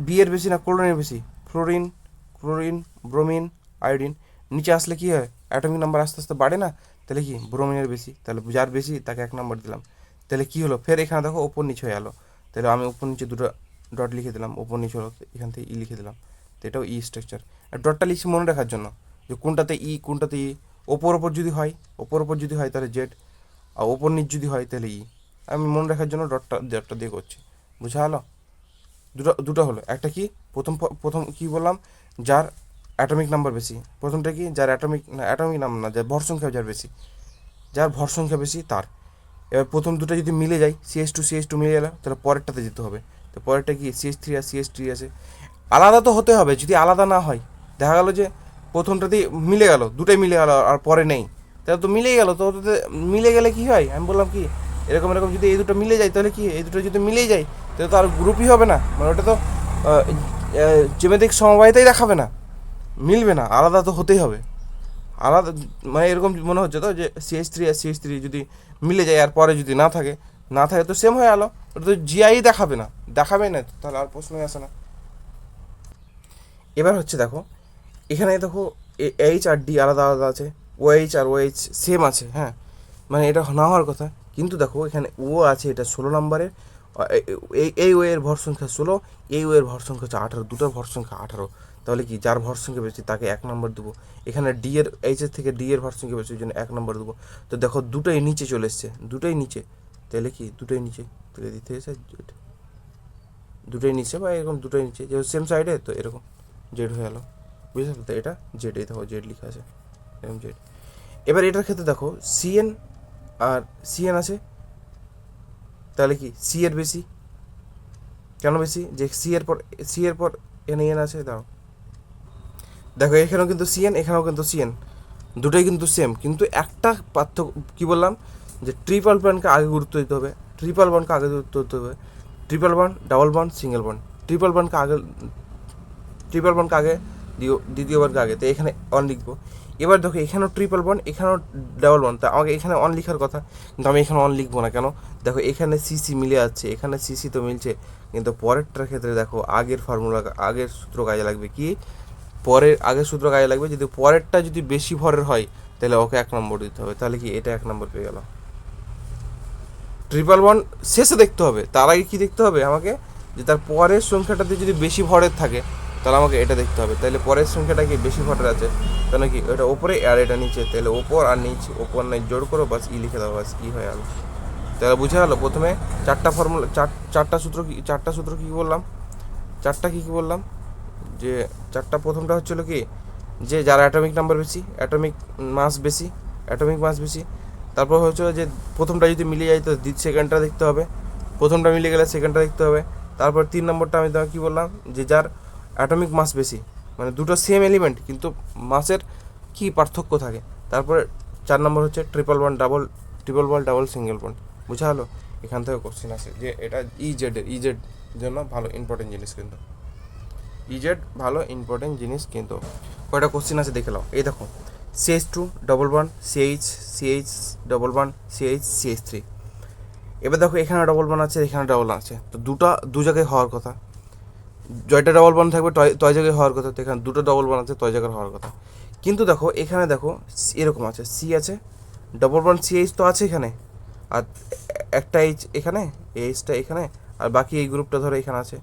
বি এর বেশি না ক্লোরিনের বেশি? Fluorine, chlorine, bromine, iodine. নিচে আসলে কি হয়, অ্যাটমিক নাম্বার আস্তে আস্তে বাড়ে না? তাহলে কি ব্রোমিনের বেশি, তাহলে যার বেশি তাকে 1 নম্বর দিলাম। তাহলে কি হলো, ফের এখানে দেখো ওপর নিচে হয়ে গেলো, তাহলে আমি উপর নিচে দুটো ডট লিখে দিলাম, ওপর নিচে হলো, এখান থেকে ই লিখে দিলাম, তো এটাও ই স্ট্রাকচার। আর ডটটা লিখছি মনে রাখার জন্য যে কোনটাতে ই কোনটাতে ই। ওপর ওপর যদি হয়, ওপর ওপর যদি হয় তাহলে জেড, আর ওপর নিচ যদি হয় তাহলে ই। আমি মনে রাখার জন্য ডটটা দিয়ে করছি। বুঝা গেলো? দুটো দুটো হলো, একটা কি প্রথম প্রথম কি বললাম, যার অ্যাটমিক নাম্বার বেশি। প্রথমটা কি যার অ্যাটমিক নাম্বার না, যার ভর সংখ্যা যার বেশি, যার ভর সংখ্যা বেশি তার। এবার প্রথম দুটো যদি মিলে যায়, CH2 মিলে গেল, তাহলে পরেরটাতে যেতে হবে। তো পরেরটা কি CH3 আর CH3 আছে, আলাদা তো হতে হবে। যদি আলাদা না হয়, দেখা গেলো যে প্রথমটাতেই মিলে গেল, দুটোই মিলে গেল আর পরে নেই, তাহলে তো মিলেই গেল। তো ওটাতে মিলে গেলে কি হয়, আমি বললাম কি এরকম এরকম যদি এই দুটো মিলে যায়, তাহলে কি এই দুটো যদি মিলেই যায় তাহলে তো আর গ্রুপই হবে না, মানে ওটা তো জ্যামিতিক সমবায়তাই দেখাবে না, মিলবে না, আলাদা তো হতেই হবে। আলাদা মানে এরকম মনে হচ্ছে তো যে CH3 আর CH3 যদি মিলে যায় আর পরে যদি না থাকে, না থাকে তো সেম হয়ে গেল, ওটা তো জিআই দেখাবে না, দেখাবে না, তাহলে আর প্রশ্নই আসে না। এবার হচ্ছে দেখো এখানে দেখো এইচ আর ডি আলাদা আলাদা আছে, OH আর OH সেম আছে, হ্যাঁ, মানে এটা না হওয়ার কথা, কিন্তু দেখো এখানে ও আছে, এটা 16 নম্বরের, এই ও এর ভর সংখ্যা 16, এই ও এর ভর সংখ্যা হচ্ছে 18, দুটোর ভর সংখ্যা 18, তাহলে কি যার ভর সংখ্যা বেশি তাকে 1 নম্বর দেবো। এখানে ডি এর এইচের থেকে ডি এর ভর সংখ্যা বেশি, ওই জন্য 1 নম্বর দেবো। তো দেখো দুটোই নিচে চলে এসছে, দুটোই নিচে, তাহলে কি দুটোই নিচে, তাহলে দিতে এসে দুটোই নিচে বা এরকম দুটোই নিচে, যেহেতু সেম সাইডে তো এরকম জেড হয়ে গেলো। বুঝতে পারলে? তো এটা জেড, এই দেখো জেড লেখা আছে, এরকম জেড। এবার এটার ক্ষেত্রে দেখো সিএন আর সিএন আছে, তাহলে কি সি এর বেশি, কেন বেশি, যে সি এর পর এন আছে, দাও দেখো এখানেও কিন্তু সিএন, এখানেও কিন্তু সিএন, দুটোই কিন্তু সেম, কিন্তু একটা পার্থক্য কী বললাম, যে ট্রিপল বন্ডকে আগে গুরুত্ব দিতে হবে, ট্রিপল বন্ডকে আগে গুরুত্ব দিতে হবে, triple bond, double bond, single bond, triple বন্ডকে আগে, ট্রিপল বন্ডকে আগে, দ্বিতীয়বারকে আগে, তো এখানে অন লিখবো। এবার দেখো এখানেও ট্রিপল বন্ড, এখানেও ডাবল বন্ড, তা আমাকে এখানে অন লিখার কথা, কিন্তু আমি এখানে অন লিখবো না। কেন? দেখো এখানে সিসি মিলে যাচ্ছে, এখানে সিসি তো মিলছে, কিন্তু পরেরটার ক্ষেত্রে দেখো আগের ফর্মুলা, আগের সূত্র কাজে লাগবে। কি পরের আগের সূত্র কাজে লাগবে, যদি পরেরটা যদি বেশি ভরের হয় তাহলে ওকে 1 নম্বর দিতে হবে। তাহলে কি এটা 1 নম্বর পেয়ে গেল। ট্রিপল বন্ড শেষে দেখতে হবে, তার আগে কী দেখতে হবে আমাকে, যে তার পরের সংখ্যাটাতে যদি বেশি ভরের থাকে তাহলে আমাকে এটা দেখতে হবে। তাহলে পরের সংখ্যাটা কি বেশি ভরের আছে, তাহলে কি এটা ওপরে আর এটা নিচে, তাহলে ওপর আর নিচে, ওপর নাই জোড় করো, বাস ই লিখে দাও, বাস ই হয়ে গেল। তাহলে বুঝে গেলো প্রথমে চারটা ফর্মুলা, চারটা সূত্র কি, চারটা সূত্র কী বললাম, চারটা কী কী বললাম, যে চারটা, প্রথমটা হচ্ছিল কি, যে যার অ্যাটমিক নাম্বার বেশি, অ্যাটমিক মাস বেশি, অ্যাটমিক মাস বেশি, তারপর হচ্ছে যে প্রথমটা যদি মিলে যায় তো সেকেন্ডটা দেখতে হবে, প্রথমটা মিলে গেলে সেকেন্ডটা দেখতে হবে। তারপর 3 নম্বরটা আমি তোমাকে কী বললাম, যে যার অ্যাটমিক মাস বেশি, মানে দুটো সেম এলিমেন্ট কিন্তু মাসের কি পার্থক্য থাকে। তারপরে 4 নম্বর হচ্ছে triple bond, double, triple bond, double, single bond. বুঝা হলো? এখান থেকে কোশ্চেন আসে, যে এটা ইজেড জন্য ভালো ইম্পর্টেন্ট জিনিস, কিন্তু ইজেড ভালো ইম্পর্টেন্ট জিনিস। কিন্তু কয়টা কোশ্চেন আছে দেখে নাও। এই দেখো, CH2 double bond, CH double bond, CH3। এবার দেখো এখানে ডবল বন্ড আছে, এখানে ডবল আছে, তো দু জায়গায় হওয়ার কথা, জয়টা ডবল বন্ড থাকবে তয় জায়গায় হওয়ার কথা, তো এখানে দুটো ডবল বন্ড আছে, তয় জায়গায় হওয়ার কথা। কিন্তু দেখো এখানে দেখো এরকম আছে, সি আছে, ডবল বন্ড CH তো আছে এখানে, আর একটা এইচ এখানে, এইচটা এখানে, আর বাকি এই গ্রুপটা ধরো এখানে আছে,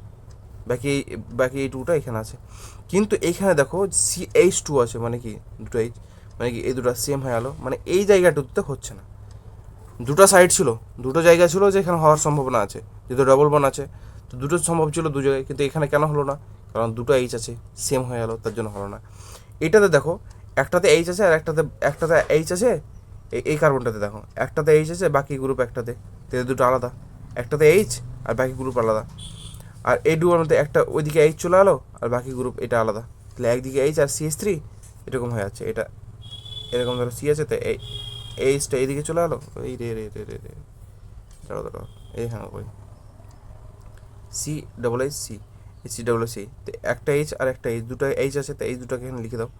বাকি এই টুটা এখানে আছে। কিন্তু এইখানে দেখো CH2 আছে, মানে কি দুটো এইচ, মানে কি এই দুটো সেম হয়ে গেলো, মানে এই জায়গাটুতে হচ্ছে না। দুটো সাইড ছিল, দুটো জায়গা ছিল যে এখানে হওয়ার সম্ভাবনা আছে, যেহেতু ডবল বন আছে, তো দুটো সম্ভব ছিল দু জায়গায়, কিন্তু এখানে কেন হলো না? কারণ দুটো এইচ আছে, সেম হয়ে গেলো, তার জন্য হলো না। এটাতে দেখো একটাতে এইচ আছে, আর একটাতে এইচ আছে, এই কার্বনটাতে দেখো একটাতে এইচ আছে, বাকি গ্রুপ একটাতে, তাদের দুটো আলাদা, একটাতে এইচ আর বাকি গ্রুপ আলাদা। আর এই ডুয়ার মধ্যে একটা ওইদিকে এইচ চলে এলো, আর বাকি গ্রুপ এটা আলাদা, তাহলে একদিকে এইচ আর CH3 এরকম হয়ে যাচ্ছে। এটা এরকম ধরো সি আছে, তো এইচটা এইদিকে চলে এলো, এই রে রে রে রে রে, দাঁড়াও এইখানে করি, CH, CH, তো একটা এইচ আর একটা এইচ, দুটো এইচ আছে, তো এই দুটোকে এখানে লিখে দাও।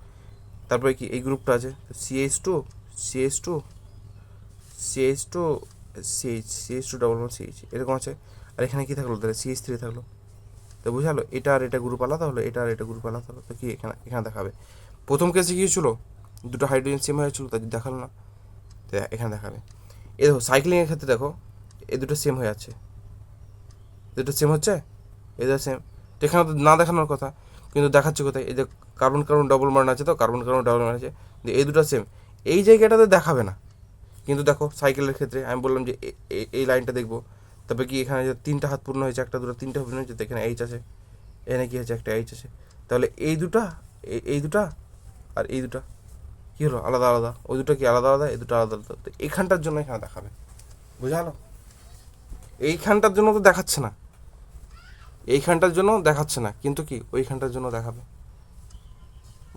তারপরে কি এই গ্রুপটা আছে, CH2, CH2, CH2, CH2 double bond CH এরকম আছে। আর এখানে কি থাকলো, তাহলে CH3 থাকলো। তো বুঝালো এটা আর এটা গ্রুপ আলাদা হলো, এটা আর এটা গ্রুপ আলাদা হলো, তো কি এখানে এখানে দেখাবে। প্রথম কেসে কী ছিল, দুটো হাইড্রোজেন সেম হয়েছিল, তাই দেখালো না, তো এখানে দেখাবে। এ দেখো সাইক্লিংয়ের ক্ষেত্রে দেখো এ দুটো সেম হয়ে যাচ্ছে, দুটো সেম হচ্ছে, এদের সেম, তো এখানে তো না দেখানোর কথা, কিন্তু দেখাচ্ছে কোথায়, এই যে কার্বন কার্বন ডবল বন্ড আছে, তো কার্বন কার্বন ডবল বন্ড আছে, এই দুটো সেম, এই জায়গাটাতে দেখাবে না। কিন্তু দেখো সাইকেলের ক্ষেত্রে আমি বললাম যে এই লাইনটা দেখবো, তবে কি এখানে যে 3টা হাত পূর্ণ হয়েছে, একটা দুটো 3টা পূর্ণ হয়েছে, তো এখানে এইচ আছে, এখানে কি হয়েছে, একটা এইচ আছে, তাহলে এই দুটা, এই দুটা আর এই দুটা কী হলো, আলাদা আলাদা, ওই দুটো কি আলাদা আলাদা, এই দুটো আলাদা আলাদা, তো এইখানটার জন্য এখানে দেখাবে। বুঝালো? এইখানটার জন্য তো দেখাচ্ছে না, এইখানটার জন্য দেখাচ্ছে না, কিন্তু কি ওইখানটার জন্য দেখাবে।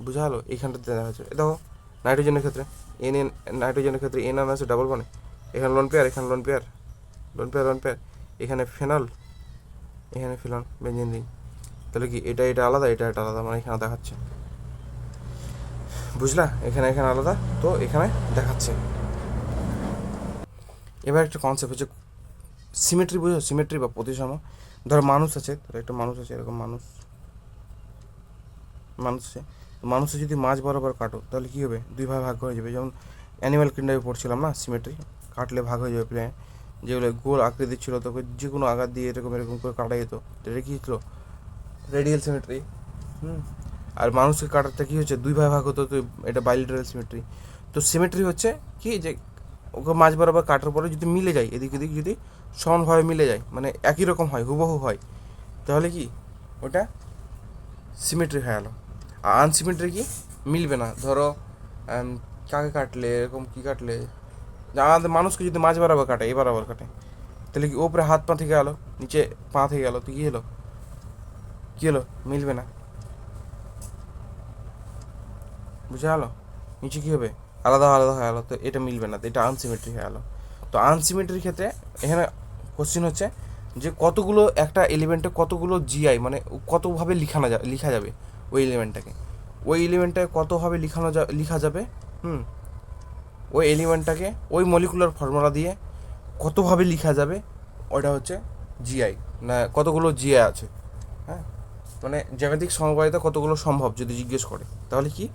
বুঝা হলো? এইখানটাতে দেখা যাচ্ছে। দেখো নাইট্রোজেনের ক্ষেত্রে নাইট্রোজেনের ক্ষেত্রে এন আছে ডাবল বনে, এখানে লোন পেয়ার, এখানে লোন পেয়ার, লোন পেয়ার, এখানে ফেনল, এখানে ফিনল বেঞ্জিন রিং, তাহলে কি এটা আলাদা, এটা আলাদা, মানে এখানে দেখাচ্ছে। বুঝলা? এখানে আলাদা, তো এখানে দেখাচ্ছে। এবার একটা কনসেপ্ট হচ্ছে সিমেট্রি। বুঝো সিমেট্রি বা প্রতিসম। ধরো মানুষ আছে, ধরো একটা মানুষ আছে, এরকম মানুষ আছে, মানুষে যদি মাঝ বরাবর কাটো তাহলে কী হবে, দুই ভাগ হয়ে যাবে। যেমন অ্যানিম্যাল কিন্ডামে পড়ছিলাম না, সিমেট্রি, কাটলে ভাগ হয়ে যাবে প্লেন, যেগুলো গোল আকৃতির ছিল, তোকে যে কোনো আঘাত দিয়ে এরকম করে কাটা যেত, এটা কী ছিল, রেডিয়াল সিমেট্রি। আর মানুষকে কাটারটা কী হচ্ছে, দুই ভাগ হতো, তো এটা বাইলেটারাল সিমেট্রি। তো সিমেট্রি হচ্ছে কি, যে ওকে মাঝ বরাবর কাটার পরে যদি মিলে যায়, এদিক এদিক যদি সমানভাবে মিলে যায়, মানে একই রকম হয়, হুবহু হয়, তাহলে কি ওটা সিমেট্রি হয়ে গেলো। আর আনসিমেট্রি কি, মিলবে না। ধরো কাকে কাটলে, এরকম কী কাটলে, আমাদের মানুষকে যদি মাঝ বরাবর কাটে, এ বরাবর কাটে, তাহলে কি ওপরে হাত পা থেকে গেলো, নিচে পা থেকে গেলো, তো কী হলো, মিলবে না। বুঝে গেলো? নিচে কী হবে, আলাদা আলাদা হয়ে গেলো, তো এটা মিলবে না, তো এটা আনসিমেট্রি হয়ে গেলো। তো আনসিমেট্রির ক্ষেত্রে এখানে কোশ্চেন হচ্ছে যে কতগুলো একটা এলিমেন্টে কতগুলো জিআই মানে কতভাবে লিখা যাবে ওই এলিমেন্টটাকে, ওই এলিমেন্টটাকে কতভাবে লিখা যাবে। ওই এলিমেন্টটাকে ওই মলিকুলার ফর্মুলা দিয়ে কতভাবে লিখা যাবে, ওটা হচ্ছে জিআই, না কতগুলো জিআই আছে। হ্যাঁ, মানে জ্যামিতিক সমবায়িতা কতগুলো সম্ভব যদি জিজ্ঞেস করে, তাহলে কি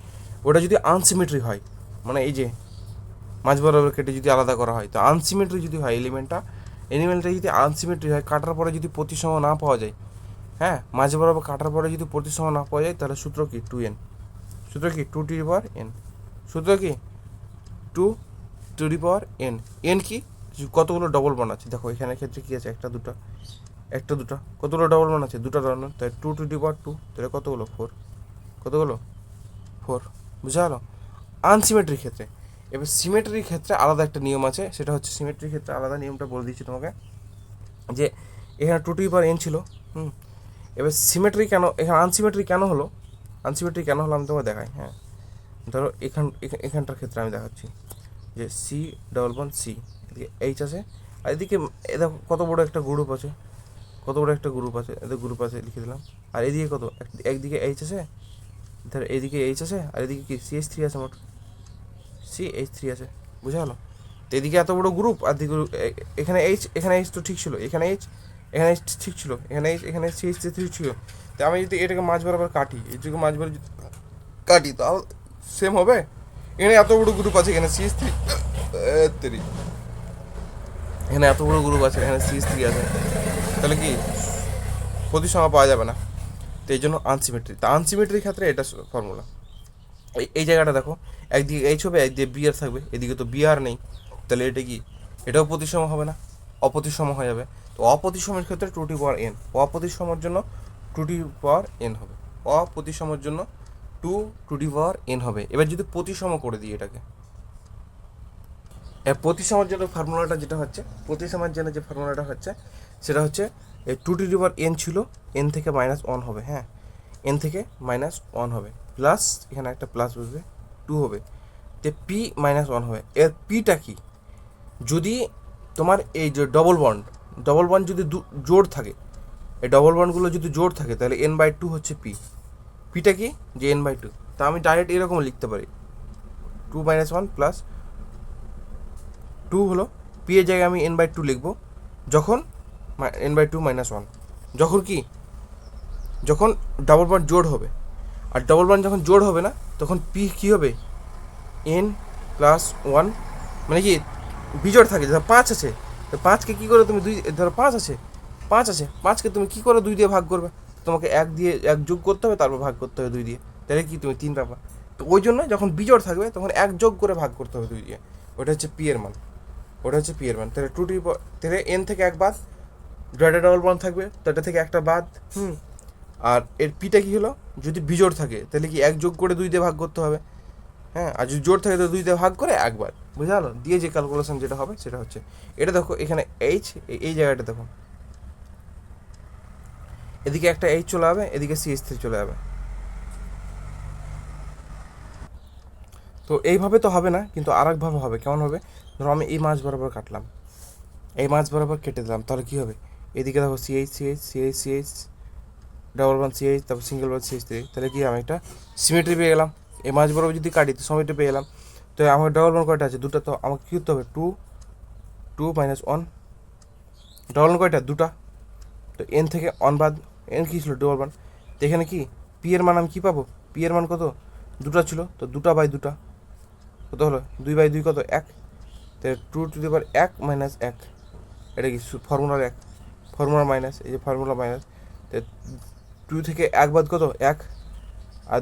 ওটা যদি আনসিমেট্রি হয়, মানে এই যে মাঝ বরাবর কেটে যদি আলাদা করা হয়, তো আনসিমেট্রি যদি হয় এলিমেন্টটা যদি আনসিমেট্রি হয়, কাটার পরে যদি প্রতিসম না পাওয়া যায়, হ্যাঁ মাঝ বরাবর কাটার পরে যদি প্রতিসম না পাওয়া যায়, তাহলে সূত্র কি 2n, সূত্র কি 2n, সূত্র কি 2n, n কি কতগুলো ডবল বন্ড আছে, দেখো এখানে ক্ষেত্রে কি আছে, একটা দুটো কতগুলো ডবল বন্ড আছে, দুটো ডবল বন্ড, তাই 2 তাহলে কতগুলো 4, কতগুলো 4, বুঝা গেলো আনসিমেট্রির ক্ষেত্রে। এবার সিমেট্রির ক্ষেত্রে আলাদা একটা নিয়ম আছে, সেটা হচ্ছে সিমেট্রির ক্ষেত্রে আলাদা নিয়মটা বলে দিচ্ছি তোমাকে, যে এখানে 2n ছিল। এবার সিমেট্রি কেন, এখানে আনসিমেট্রি কেন হলো, আমি তোমাকে দেখাই। হ্যাঁ, ধরো এখানটার ক্ষেত্রে আমি দেখাচ্ছি যে সি ডবল বন্ড সি, এদিকে এইচ আছে, আর এদিকে দেখো কত বড় একটা গ্রুপ আছে, এদের গ্রুপ আছে লিখে দিলাম। আর এদিকে কত, একদিকে এইচ আছে, ধর এইদিকে এইচ আছে, আর এদিকে কি CH3 আছে, মোট CH3 আছে, বুঝা গেলো? তো এদিকে এত বড় গ্রুপ, আর দিকে এখানে এইচ তো ঠিক ছিল, এখানে এইচ ঠিক ছিল, এখানে CH3 ছিল। তো আমি যদি এটাকে মাঝ বরাবর কাটি, এইটাকে মাঝ বরাবর কাটি, তাহলে সেম হবে। এখানে এত বড় গ্রুপ আছে, এখানে CH3, এখানে এত বড় গ্রুপ আছে, এখানে CH3 আছে, তাহলে কি প্রতিসম পাওয়া যাবে না। তো এই জন্য আনসিমেট্রি, তা আনসিমেট্রির ক্ষেত্রে এটা ফর্মুলা। এই জায়গাটা দেখো, একদিকে এইচ হবে, একদিকে বিআর থাকবে, এদিকে তো বিআর নেই, তাহলে এটা কি, এটাও প্রতিসম হবে না, অপ্রতিসম হয়ে যাবে। তো অপ্রতিসমের ক্ষেত্রে 2n, অপ্রতিসমের জন্য 2n হবে, অপ্রতিসমের জন্য 2n হবে। এবার যদি প্রতিসম করে দিই এটাকে, প্রতিসমের জন্য ফর্মুলাটা যেটা হচ্ছে, প্রতিসমের জন্য যে ফর্মুলাটা হচ্ছে সেটা হচ্ছে 2n ছিল, n থেকে -1 হবে। হ্যাঁ, n থেকে -1 হবে, প্লাস এখানে একটা প্লাস বসবে, 2 হবে, তে p-1 হবে। এর পিটা কি, যদি তোমার এই যে ডবল বন্ড যদি জোড় থাকে, এই ডবল বন্ডগুলো যদি জোড় থাকে, তাহলে n/2 হচ্ছে পিটা কি, যে n/2। তা আমি ডাইরেক্ট এরকম লিখতে পারি, 2 - 1 প্লাস 2 হলো, পি এর জায়গায় আমি n/2 লিখবো, যখন n/2 - 1, যখন কি, যখন ডাবল বন্ড জোড় হবে। আর ডবল বন্ড যখন জোড় হবে না, তখন পি কী হবে, n+1, মানে কি বিজোড় থাকে। ধরো 5 আছে, তো 5কে কী করে তুমি ধরো 5 আছে, 5কে তুমি কী করে 2 দিয়ে ভাগ করবে, তোমাকে 1 যোগ করতে হবে, তারপর ভাগ করতে হবে 2 দিয়ে, তাহলে কি তুমি 3 পাবা। তো ওই জন্য যখন বিজোড় থাকবে, তখন 1 যোগ করে ভাগ করতে হবে 2 দিয়ে, ওটা হচ্ছে পি এর মান, তাহলে তাহলে n থেকে 1 বাদ, ডবল বন্ড থাকবে, তো এটা থেকে একটা বাদ। আর এর পিটা কি হলো, যদি বিজোড় থাকে তাহলে কি 1 যোগ করে 2 দিয়ে ভাগ করতে হবে। হ্যাঁ, আর যদি জোড় থাকে তো 2 দিয়ে ভাগ করে একবার, বুঝা গেলো, দিয়ে যে ক্যালকুলেশন যেটা হবে সেটা হচ্ছে এটা। দেখো এখানে এইচ, এই জায়গাটা দেখো, এদিকে একটা এইচ চলে যাবে, এদিকে CH3 চলে যাবে। তো এইভাবে তো হবে না, কিন্তু আর একভাবে হবে। কেমন হবে, ধরো আমি এই মাছ বরাবর কাটলাম, এই মাছ বরাবর কেটে দিলাম, তাহলে কী হবে, এদিকে দেখো CH ডবল বন্ড CH, তারপর সিঙ্গেল বন্ড CH3, তাহলে কি আমি একটা সিমেট্রি পেয়ে গেলাম। এই মাছ বরাবর যদি কাটি, তো সিমেট্রি পেয়ে গেলাম। তো আমার ডবল বন্ড কয়টা আছে, দুটো, তো আমাকে কী করতে হবে, 2 - 1, ডবল বন্ড কয়টা, দুটা, তো n থেকে 1 বাদ, n কী ছিল, ডবল বন্ড। তো এখানে কি পি এর মান আমি কী পাবো, পি এর মান কত, দুটা ছিল, তো 2/2 কত হলো, 2/2 কত, 1, তাহলে 2^1 - 1, এটা কি ফর্মুলার 1, ফর্মুলা মাইনাস, এই যে ফর্মুলা মাইনাস, 2 থেকে 1 বাদ কত, 1, আর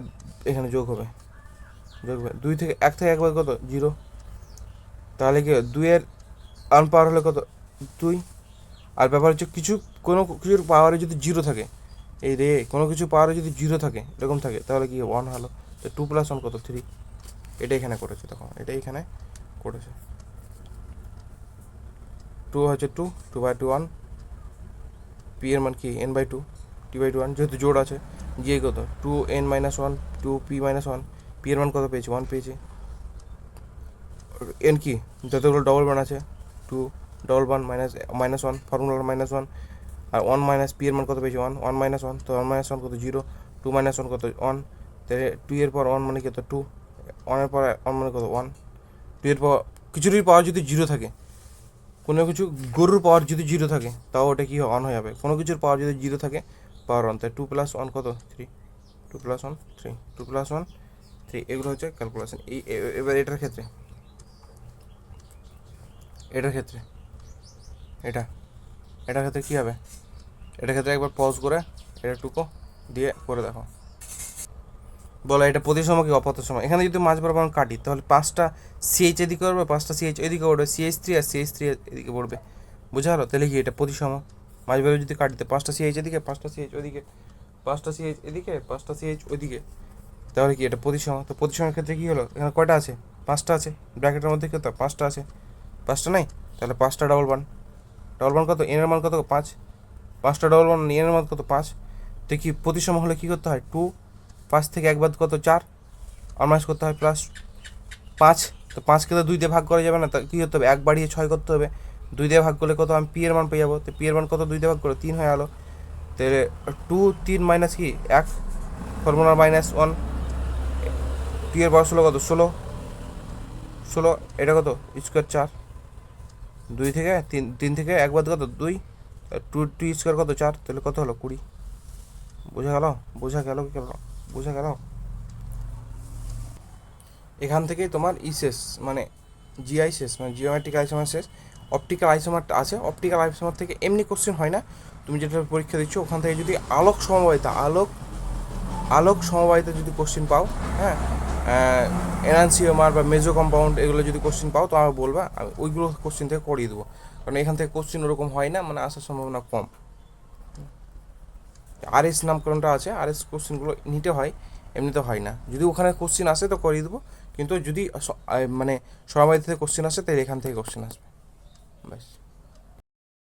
এখানে যোগ হবে 2 থেকে 1 থেকে 1 বাদ কত, 0, তাহলে কি 2 এর পাওয়ার হলে কত, 2। আর ব্যাপার হচ্ছে কোনো কিছুর পাওয়ারে যদি 0 থাকে, এই রে কোনো কিছু পাওয়ারে যদি 0 থাকে, এরকম থাকে, তাহলে কি 1 হলো। তো 2 + 1 কত, 3, এটা এখানে করেছে, তখন এটা এখানে করেছে, 2 হচ্ছে 2/2 1, পি এর মান কি n/2, t/2 1, যেহেতু জোড় আছে, গিয়ে কত 2n - 1 2p - 1, পি এর মান কত পেয়েছি 1 পেয়েছি। এন কি যতগুলো ডবল ওয়ান আছে 2 ডবল ওয়ান মাইনাস 1 ফর্মুলার -1 আর 1 মাইনাস পি এর মান কত পেয়েছি 1 1 মাইনাস 1 তো 1 মাইনাস 1 কত 0 2 মাইনাস 1 কত 1 তাহলে 2 এর পর 1 মানে কত 2 1 এর পর 1 মানে কত 1 2 এর পর কিছুটির পাওয়ার যদি 0 থাকে কোনো কিছু গরুর পাওয়ার যদি 0 থাকে তাও ওটা কি অন হয়ে যাবে কোনো কিছুর পাওয়ার যদি 0 থাকে পাওয়ার অন তাই 2 + 1 কত 3 2 + 1 3 2 + 1 3 এগুলো হচ্ছে ক্যালকুলেশন। এবার এটার ক্ষেত্রে এটার ক্ষেত্রে এটার ক্ষেত্রে কী হবে এটার ক্ষেত্রে একবার পজ করে এটা টুকো দিয়ে করে দেখো বলো এটা প্রতিসম কি অপ্রতিসম। এখানে যদি মাঝ বরাবর কাটি তাহলে 5টা সিএইচ এদিকে পড়বে 5টা সিএইচ এদিকে পড়বে CH3 আর CH3 এদিকে পড়বে বুঝা হলো। তাহলে কি এটা প্রতিসম মাঝ বরাবর যদি কাটিতে 5টা সিএইচ এদিকে 5টা সিএইচ ওদিকে 5টা সিএইচ এদিকে 5টা সিএইচ ওদিকে তাহলে কি এটা প্রতিসম। তো প্রতিসমের ক্ষেত্রে কী হলো এখানে কয়টা আছে 5টা আছে ব্র্যাকেটের মধ্যে কত 5টা আছে 5টা নাই তাহলে 5টা ডবল ওয়ান কত এনের মান কত 5 5টা ডবল ওয়ান এনের মান কত 5 তো কি প্রতিসম হলে কী করতে হয় 2 5 থেকে এক বাদ কত 4 অনমাইজ করতে হয় +5 তো 5কে তো 2 দিয়ে ভাগ করা যাবে না তা কী করতে হবে 1 বাড়িয়ে 6 করতে হবে 2 দিয়ে ভাগ করলে কত আমি পি এর মান পেয়ে যাবো তো পি এর মান কত 2 দিয়ে ভাগ করে 3 হয়ে গেলো তাহলে 2 3 মাইনাস কি 1 ফর্মুলার -1 পি এর বড় 16 কত 16 এটা কত স্কোয়ার 4 2 থেকে 3 থেকে এক বাদ কত 2 2 স্কোয়ার কত 4 তাহলে কত হলো 20 বোঝা গেল বোঝা গেল। এখান থেকেই তোমার শেষ মানে জিআই শেষ মানে জিওমেট্রিক আইসোমার শেষ। অপটিক্যাল আইসোমারটা আছে অপটিক্যাল আইসোমার থেকে এমনি কোশ্চেন হয় না তুমি যেটা পরীক্ষা দিচ্ছ ওখান থেকে যদি আলোক সমবায়িতা যদি কোশ্চেন পাও হ্যাঁ এনান্সিওমার বা মেজো কম্পাউন্ড এগুলো যদি কোশ্চেন পাও তো আমাকে বলবা আমি ওইগুলো কোশ্চেন থেকে করিয়ে দেবো কারণ এখান থেকে কোশ্চেন ওরকম হয় না মানে আসার সম্ভাবনা কম। RS নামকরণটা আছে RS কোশ্চেনগুলো নিতে হয় এমনিতে হয় না যদি ওখানে কোশ্চেন আসে তো করিয়ে দেবো কিন্তু যদি মানে সমবায়িতা থেকে কোশ্চেন আসে তাহলে এখান থেকে কোশ্চেন আসবে ব্যাস।